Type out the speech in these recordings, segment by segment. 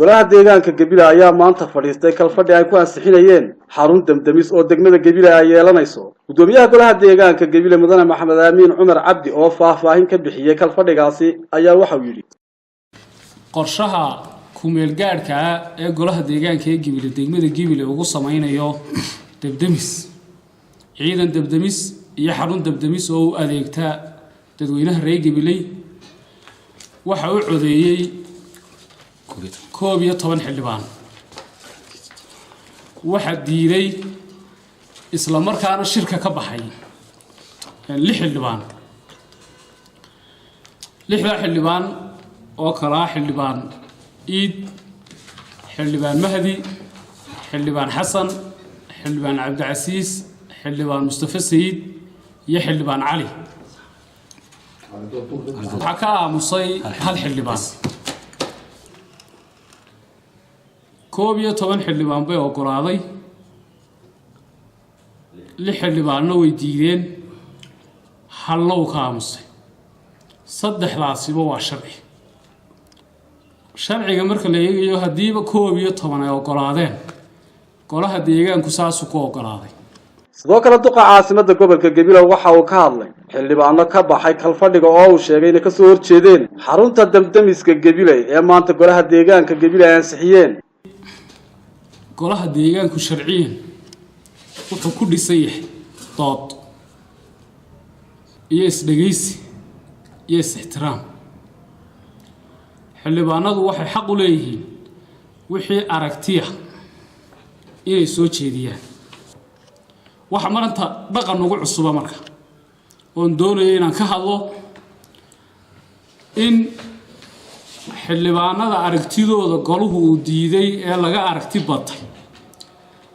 golaha deegaanka Gabiley ayaa maanta fadhiistay kalfadhi ay ku ansixinayeen xarun damdamis oo degmada Gabiley ay yeelanayso gudoomiyaha golaha deegaanka Gabiley mudane Maxamed Amiin Cumar Cabdi oo faahfaahin ka bixiyay kalfadhigaasi ayaa waxa uu yiri qorshaha kumeel gaarka ee golaha deegaanka ee Gabiley degmada Gabiley ugu samaynayo dabdamis ciidan dabdamis iyo xarun dabdamis oo u adeegta dadweynaha reer Gabiley waxa uu codeeyay كوب يطبن حلبان واحد ديري إسلام مركان الشركة كبحي يعني لحلبان حلبان وكلا حلبان إيد حلبان مهدي حلبان حسن حلبان عبد العزيز حلبان مصطفى السيد يحلبان علي حكا مصي هالحلبان كوب يطبن حلبان بي وقراضي لحلبان نوي ديدين حلو كامسي صدح لاسيبه وشرعي شرعي مركا ليغيو هديبا كوب يطبن وقراضين قولها ديغان كساسو كو وقراضي sidoo kale duqa caasimada gobolka Gabiley waxa uu ka hadlay xildhibaano ka baxay kalfadhiga oo uu sheegay in ka soo horjeedeen xarunta damdamiska Gabiley ee maanta golaha deegaanka Gabiley ay ansixiyeen golaha deegaanku sharciyan wuxuu ku dhisay dood iyo isdhageysi iyo ixtiraam xildhibaanadu waxay xaq u leeyihiin wixii aragtiya inay soo jeediyaan waxa maranta dhaqan ugu cusub marka oo doonayay inaan ka hadlo in xildhibaanada aragtidooda goluhu uu diiday ee laga aragti batay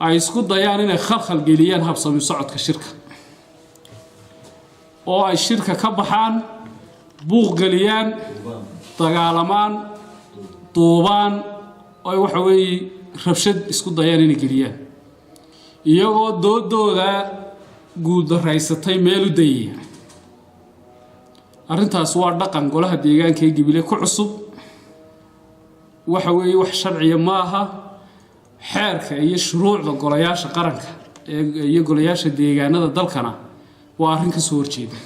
ay isku dayaan inay khalkhal geliyaan habsami socodka shirka oo ay shirka ka baxaan buuq geliyaan dagaalamaan duubaan oo waxa weeye rabshad isku dayaan inay geliyaan iyagoo doodooda guud daraysatay meel u dayay arrintaas waa dhaqan golaha deegaanka ee Gabiley ku cusub waxa weeye wax sharciye ma aha xeerka iyo shuruucda golayaasha qaranka iyo golayaasha deegaanada dalkana waa arrin ka soo horjeeda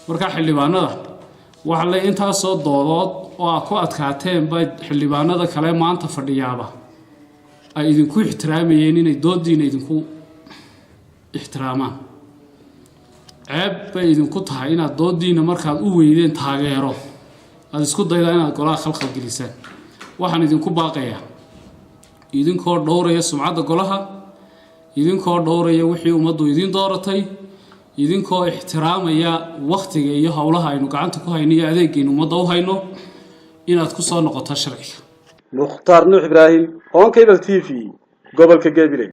marka xildhibaanada waxa la inta soo doodood oo ku adkaateen bay xildhibaanada kale maanta fadhiyaaba ay idinku ixtiraamayeen inay doodiina idinku ixtiraamaan ceeb bay idinku tahay inaad doodiina markaad u weydeen taageero aad isku daydaan inaad golaha khalkhal gelisaan waxaan idinku baaqayaa idinkoo dhowraya sumcadda golaha idinkoo dhowraya wixii ummaddu idin dooratay idinkoo ixtiraamaya waqtiga iyo hawlaha aynu gacanta ku hayno iyo adeegaynu ummadda u hayno inaad ku soo noqoto sharciga Mukhtaar Nuux Ibraahim on Cable TV gobolka Gabiley